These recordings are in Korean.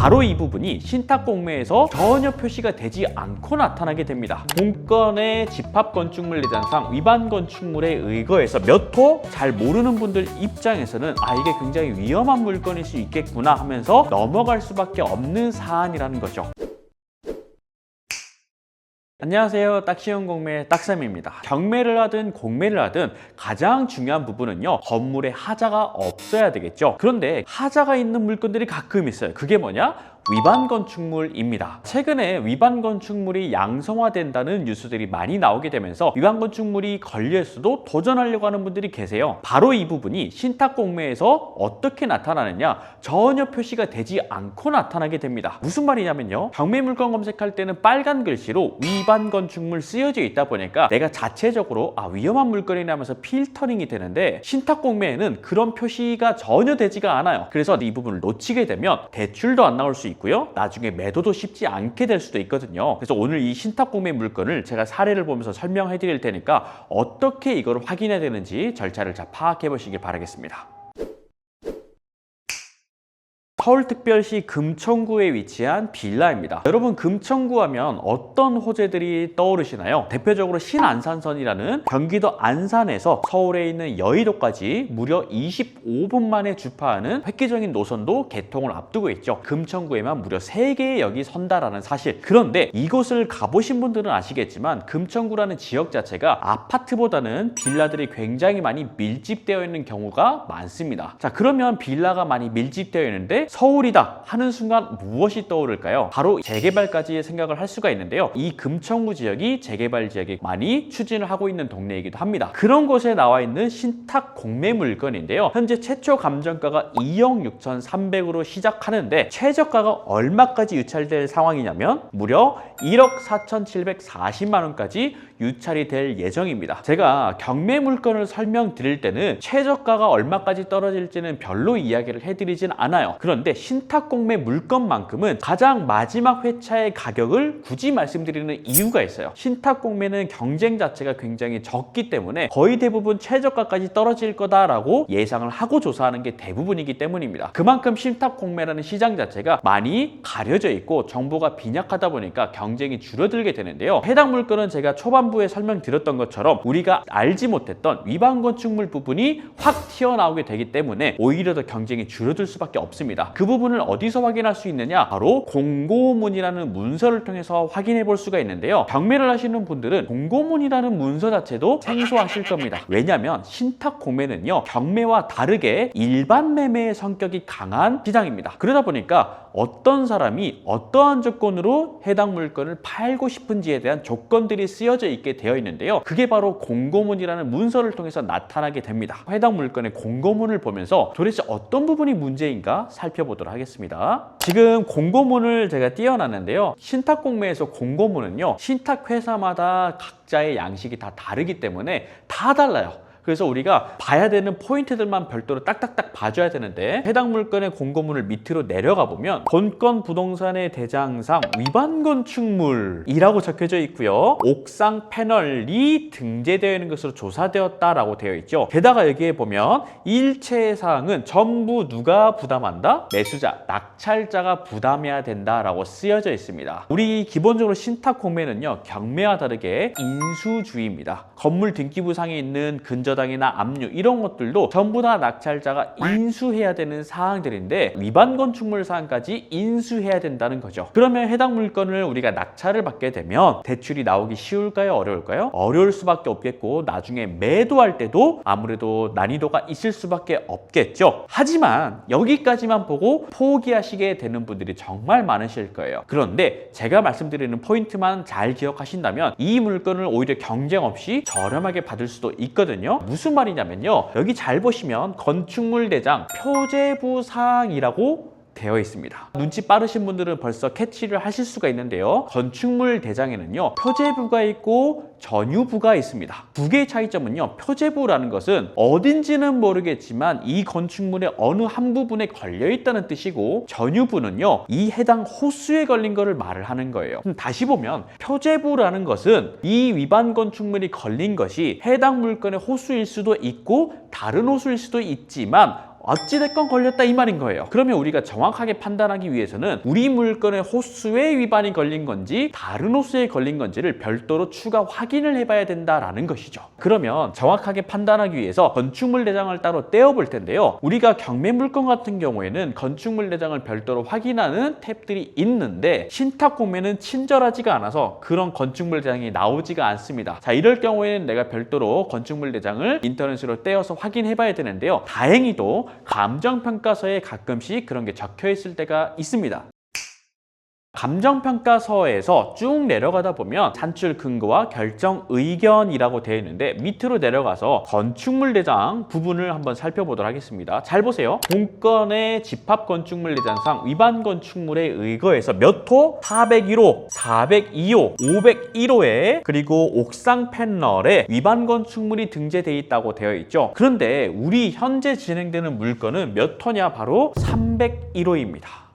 바로 이 부분이 신탁공매에서 전혀 표시가 되지 않고 나타나게 됩니다. 공건의 집합건축물 내장상 위반 건축물에 의거해서 몇 호 잘 모르는 분들 입장에서는 이게 굉장히 위험한 물건일 수 있겠구나 하면서 넘어갈 수밖에 없는 사안이라는 거죠. 안녕하세요. 딱 쉬운 공매 딱쌤입니다. 경매를 하든 공매를 하든 가장 중요한 부분은요, 건물에 하자가 없어야 되겠죠. 그런데 하자가 있는 물건들이 가끔 있어요. 그게 뭐냐? 위반 건축물입니다. 최근에 위반 건축물이 양성화된다는 뉴스들이 많이 나오게 되면서 위반 건축물이 걸려있어도 도전하려고 하는 분들이 계세요. 바로 이 부분이 신탁공매에서 어떻게 나타나느냐, 전혀 표시가 되지 않고 나타나게 됩니다. 무슨 말이냐면요, 경매 물건 검색할 때는 빨간 글씨로 위반 건축물 쓰여져 있다 보니까 내가 자체적으로 위험한 물건이라 하면서 필터링이 되는데, 신탁공매에는 그런 표시가 전혀 되지가 않아요. 그래서 이 부분을 놓치게 되면 대출도 안 나올 수 있고요, 나중에 매도도 쉽지 않게 될 수도 있거든요. 그래서 오늘 이 신탁공매 물건을 제가 사례를 보면서 설명해 드릴 테니까 어떻게 이걸 확인해야 되는지 절차를 잘 파악해 보시길 바라겠습니다. 서울특별시 금천구에 위치한 빌라입니다. 여러분, 금천구 하면 어떤 호재들이 떠오르시나요? 대표적으로 신안산선이라는 경기도 안산에서 서울에 있는 여의도까지 무려 25분 만에 주파하는 획기적인 노선도 개통을 앞두고 있죠. 금천구에만 무려 3개의 역이 선다라는 사실. 그런데 이곳을 가보신 분들은 아시겠지만 금천구라는 지역 자체가 아파트보다는 빌라들이 굉장히 많이 밀집되어 있는 경우가 많습니다. 자, 그러면 빌라가 많이 밀집되어 있는데 서울이다 하는 순간 무엇이 떠오를까요? 바로 재개발까지 생각을 할 수가 있는데요. 이 금천구 지역이 재개발 지역이 많이 추진을 하고 있는 동네이기도 합니다. 그런 곳에 나와 있는 신탁 공매 물건인데요. 현재 최초 감정가가 2억 6,300으로 시작하는데 최저가가 얼마까지 유찰될 상황이냐면 무려 1억 4,740만 원까지 유찰이 될 예정입니다. 제가 경매 물건을 설명드릴 때는 최저가가 얼마까지 떨어질지는 별로 이야기를 해드리진 않아요. 그런데 신탁공매 물건만큼은 가장 마지막 회차의 가격을 굳이 말씀드리는 이유가 있어요. 신탁공매는 경쟁 자체가 굉장히 적기 때문에 거의 대부분 최저가까지 떨어질 거다라고 예상을 하고 조사하는 게 대부분이기 때문입니다. 그만큼 신탁공매라는 시장 자체가 많이 가려져 있고 정보가 빈약하다 보니까 경쟁이 줄어들게 되는데요. 해당 물건은 제가 초반부에 설명드렸던 것처럼 우리가 알지 못했던 위반 건축물 부분이 확 튀어나오게 되기 때문에 오히려 더 경쟁이 줄어들 수밖에 없습니다. 그 부분을 어디서 확인할 수 있느냐? 바로 공고문이라는 문서를 통해서 확인해 볼 수가 있는데요. 경매를 하시는 분들은 공고문이라는 문서 자체도 생소하실 겁니다. 왜냐하면 신탁공매는요, 경매와 다르게 일반 매매의 성격이 강한 시장입니다. 그러다 보니까 어떤 사람이 어떠한 조건으로 해당 물건을 팔고 싶은지에 대한 조건들이 쓰여져 있게 되어 있는데요. 그게 바로 공고문이라는 문서를 통해서 나타나게 됩니다. 해당 물건의 공고문을 보면서 도대체 어떤 부분이 문제인가 살펴보도록 하겠습니다. 지금 공고문을 제가 띄워놨는데요. 신탁공매에서 공고문은요, 신탁회사마다 각자의 양식이 다 다르기 때문에 다 달라요. 그래서 우리가 봐야 되는 포인트들만 별도로 딱딱딱 봐줘야 되는데, 해당 물건의 공고문을 밑으로 내려가 보면 본건 부동산의 대장상 위반 건축물이라고 적혀져 있고요. 옥상 패널이 등재되어 있는 것으로 조사되었다라고 되어 있죠. 게다가 여기에 보면 일체의 사항은 전부 누가 부담한다? 매수자, 낙찰자가 부담해야 된다라고 쓰여져 있습니다. 우리 기본적으로 신탁공매는요, 경매와 다르게 인수주의입니다. 건물 등기부상에 있는 근저당이나 압류 이런 것들도 전부 다 낙찰자가 인수해야 되는 사항들인데 위반 건축물 사항까지 인수해야 된다는 거죠. 그러면 해당 물건을 우리가 낙찰을 받게 되면 대출이 나오기 쉬울까요? 어려울까요? 어려울 수밖에 없겠고 나중에 매도할 때도 아무래도 난이도가 있을 수밖에 없겠죠. 하지만 여기까지만 보고 포기하시게 되는 분들이 정말 많으실 거예요. 그런데 제가 말씀드리는 포인트만 잘 기억하신다면 이 물건을 오히려 경쟁 없이 저렴하게 받을 수도 있거든요. 무슨 말이냐면요, 여기 잘 보시면 건축물 대장 표제부 사항이라고 되어 있습니다. 눈치 빠르신 분들은 벌써 캐치를 하실 수가 있는데요. 건축물 대장에는요, 표제부가 있고 전유부가 있습니다. 두 개의 차이점은요, 표제부라는 것은 어딘지는 모르겠지만 이 건축물의 어느 한 부분에 걸려있다는 뜻이고, 전유부는요, 이 해당 호수에 걸린 거를 말을 하는 거예요. 다시 보면 표제부라는 것은 이 위반 건축물이 걸린 것이 해당 물건의 호수일 수도 있고 다른 호수일 수도 있지만 어찌됐건 걸렸다 이 말인 거예요. 그러면 우리가 정확하게 판단하기 위해서는 우리 물건의 호수에 위반이 걸린 건지 다른 호수에 걸린 건지를 별도로 추가 확인을 해봐야 된다라는 것이죠. 그러면 정확하게 판단하기 위해서 건축물 내장을 따로 떼어볼 텐데요. 우리가 경매 물건 같은 경우에는 건축물 내장을 별도로 확인하는 탭들이 있는데 신탁 공매는 친절하지가 않아서 그런 건축물 내장이 나오지가 않습니다. 자, 이럴 경우에는 내가 별도로 건축물 내장을 인터넷으로 떼어서 확인해봐야 되는데요. 다행히도 감정평가서에 가끔씩 그런 게 적혀 있을 때가 있습니다. 감정평가서에서 쭉 내려가다 보면 산출 근거와 결정 의견이라고 되어 있는데 밑으로 내려가서 건축물 내장 부분을 한번 살펴보도록 하겠습니다. 잘 보세요. 본건의 집합 건축물 내장상 위반 건축물에 의거해서 몇 호? 401호, 402호, 501호에 그리고 옥상 패널에 위반 건축물이 등재되어 있다고 되어 있죠. 그런데 우리 현재 진행되는 물건은 몇 호냐? 바로 301호입니다.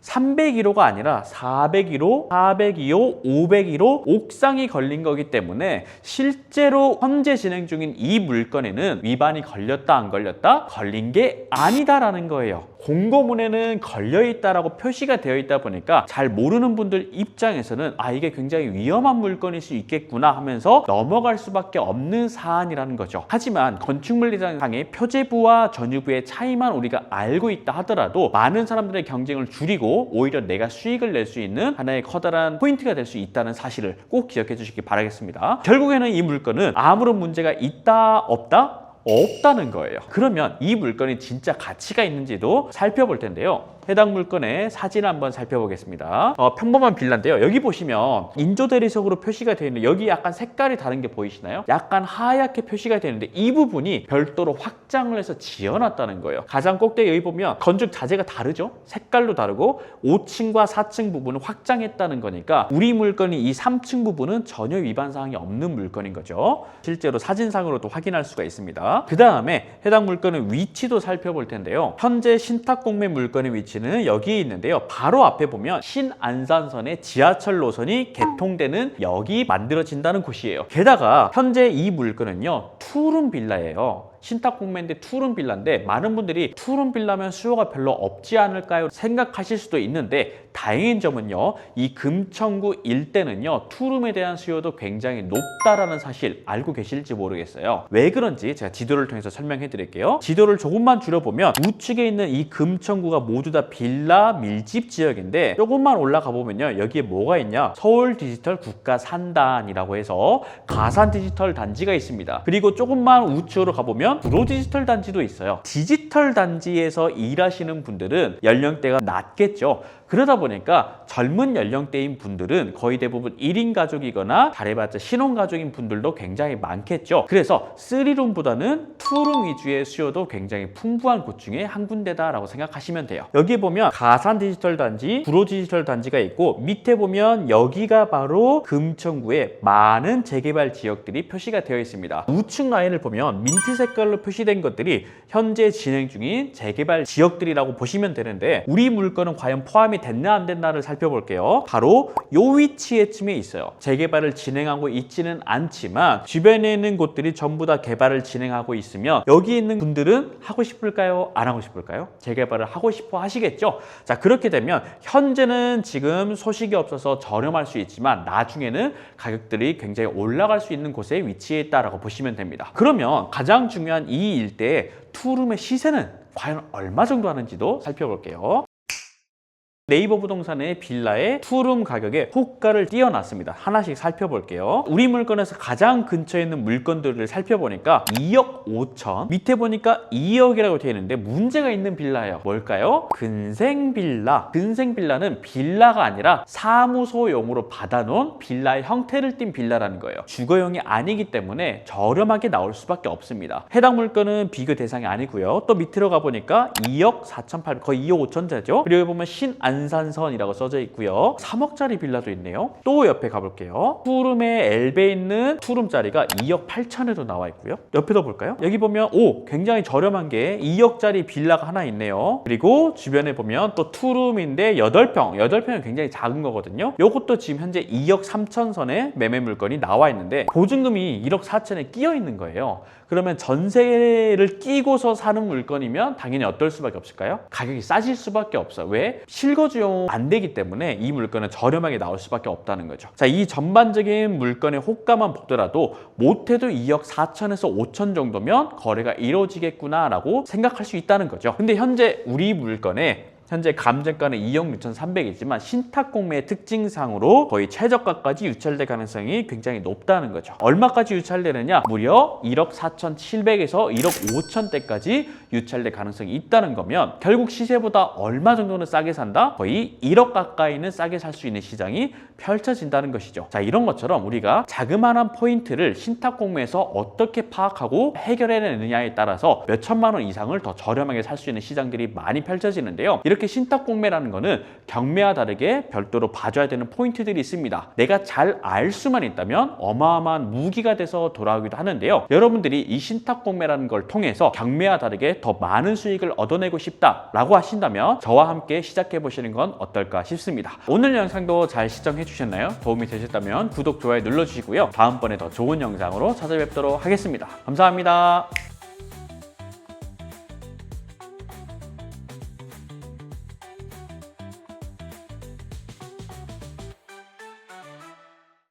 301호가 아니라 401호, 402호, 501호 옥상이 걸린 거기 때문에 실제로 현재 진행 중인 이 물건에는 위반이 걸렸다 안 걸렸다? 걸린 게 아니다라는 거예요. 공고문에는 걸려있다라고 표시가 되어 있다 보니까 잘 모르는 분들 입장에서는 아, 이게 굉장히 위험한 물건일 수 있겠구나 하면서 넘어갈 수밖에 없는 사안이라는 거죠. 하지만 건축물 내장상의 표제부와 전유부의 차이만 우리가 알고 있다 하더라도 많은 사람들의 경쟁을 줄이고 오히려 내가 수익을 낼 수 있는 하나의 커다란 포인트가 될 수 있다는 사실을 꼭 기억해 주시기 바라겠습니다. 결국에는 이 물건은 아무런 문제가 있다 없다? 없다는 거예요. 그러면 이 물건이 진짜 가치가 있는지도 살펴볼 텐데요. 해당 물건의 사진을 한번 살펴보겠습니다. 평범한 빌라인데요. 여기 보시면 인조대리석으로 표시가 되어 있는데 여기 약간 색깔이 다른 게 보이시나요? 약간 하얗게 표시가 되는데 이 부분이 별도로 확장을 해서 지어놨다는 거예요. 가장 꼭대기 여기 보면 건축 자재가 다르죠? 색깔도 다르고 5층과 4층 부분을 확장했다는 거니까 우리 물건이 이 3층 부분은 전혀 위반 사항이 없는 물건인 거죠. 실제로 사진상으로도 확인할 수가 있습니다. 그 다음에 해당 물건의 위치도 살펴볼 텐데요. 현재 신탁공매 물건의 위치 여기에 있는데요. 바로 앞에 보면 신안산선의 지하철 노선이 개통되는 역이 만들어진다는 곳이에요. 게다가 현재 이 물건은요, 투룸 빌라예요. 신탁 공매인데 투룸 빌라인데 많은 분들이 투룸 빌라면 수요가 별로 없지 않을까요? 생각하실 수도 있는데 다행인 점은요, 이 금천구 일대는요 투룸에 대한 수요도 굉장히 높다라는 사실 알고 계실지 모르겠어요. 왜 그런지 제가 지도를 통해서 설명해 드릴게요. 지도를 조금만 줄여보면 우측에 있는 이 금천구가 모두 다 빌라 밀집 지역인데 조금만 올라가 보면요, 여기에 뭐가 있냐? 서울 디지털 국가산단이라고 해서 가산 디지털 단지가 있습니다. 그리고 조금만 우측으로 가보면 구로 디지털 단지도 있어요. 디지털 단지에서 일하시는 분들은 연령대가 낮겠죠. 그러다 보니까 젊은 연령대인 분들은 거의 대부분 1인 가족이거나 잘해봤자 신혼가족인 분들도 굉장히 많겠죠. 그래서 3룸보다는 2룸 위주의 수요도 굉장히 풍부한 곳 중에 한 군데다라고 생각하시면 돼요. 여기 보면 가산 디지털 단지, 구로 디지털 단지가 있고 밑에 보면 여기가 바로 금천구의 많은 재개발 지역들이 표시가 되어 있습니다. 우측 라인을 보면 민트 색깔로 표시된 것들이 현재 진행 중인 재개발 지역들이라고 보시면 되는데 우리 물건은 과연 포함이 됐나 안 됐나를 살펴볼게요. 바로 요 위치에쯤에 있어요. 재개발을 진행하고 있지는 않지만 주변에 있는 곳들이 전부 다 개발을 진행하고 있으면 여기 있는 분들은 하고 싶을까요? 안 하고 싶을까요? 재개발을 하고 싶어 하시겠죠? 자, 그렇게 되면 현재는 지금 소식이 없어서 저렴할 수 있지만 나중에는 가격들이 굉장히 올라갈 수 있는 곳에 위치해 있다라고 보시면 됩니다. 그러면 가장 중요한 이 일대의 투룸의 시세는 과연 얼마 정도 하는지도 살펴볼게요. 네이버 부동산의 빌라의 투룸 가격에 호가를 띄워놨습니다. 하나씩 살펴볼게요. 우리 물건에서 가장 근처에 있는 물건들을 살펴보니까 2억 5천, 밑에 보니까 2억이라고 되어 있는데 문제가 있는 빌라예요. 뭘까요? 근생빌라. 근생빌라는 빌라가 아니라 사무소용으로 받아놓은 빌라의 형태를 띈 빌라라는 거예요. 주거용이 아니기 때문에 저렴하게 나올 수밖에 없습니다. 해당 물건은 비교 대상이 아니고요. 또 밑으로 가보니까 2억 4,800, 거의 2억 5천짜리죠. 그리고 보면 신안 신안산선이라고 써져 있고요. 3억짜리 빌라도 있네요. 또 옆에 가볼게요. 투룸의 엘베에 있는 투룸짜리가 2억 8천에도 나와 있고요. 옆에도 볼까요? 여기 보면 굉장히 저렴한 게 2억짜리 빌라가 하나 있네요. 그리고 주변에 보면 또 투룸인데 8평은 굉장히 작은 거거든요. 요것도 지금 현재 2억 3천 선에 매매 물건이 나와 있는데 보증금이 1억 4천에 끼어 있는 거예요. 그러면 전세를 끼고서 사는 물건이면 당연히 어떨 수밖에 없을까요? 가격이 싸질 수밖에 없어요. 왜? 실거주용 안 되기 때문에 이 물건은 저렴하게 나올 수밖에 없다는 거죠. 자, 이 전반적인 물건의 호가만 보더라도 못해도 2억 4천에서 5천 정도면 거래가 이루어지겠구나라고 생각할 수 있다는 거죠. 근데 현재 우리 물건에 현재 감정가는 2억 6,300이지만 신탁공매의 특징상으로 거의 최저가까지 유찰될 가능성이 굉장히 높다는 거죠. 얼마까지 유찰되느냐? 무려 1억 4,700에서 1억 5천대까지 유찰될 가능성이 있다는 거면 결국 시세보다 얼마 정도는 싸게 산다? 거의 1억 가까이는 싸게 살 수 있는 시장이 펼쳐진다는 것이죠. 자, 이런 것처럼 우리가 자그마한 포인트를 신탁공매에서 어떻게 파악하고 해결해내느냐에 따라서 몇 천만 원 이상을 더 저렴하게 살 수 있는 시장들이 많이 펼쳐지는데요. 이렇게 신탁공매라는 거는 경매와 다르게 별도로 봐줘야 되는 포인트들이 있습니다. 내가 잘 알 수만 있다면 어마어마한 무기가 돼서 돌아오기도 하는데요. 여러분들이 이 신탁공매라는 걸 통해서 경매와 다르게 더 많은 수익을 얻어내고 싶다라고 하신다면 저와 함께 시작해 보시는 건 어떨까 싶습니다. 오늘 영상도 잘 시청해 주셨나요? 도움이 되셨다면 구독, 좋아요 눌러주시고요. 다음번에 더 좋은 영상으로 찾아뵙도록 하겠습니다. 감사합니다.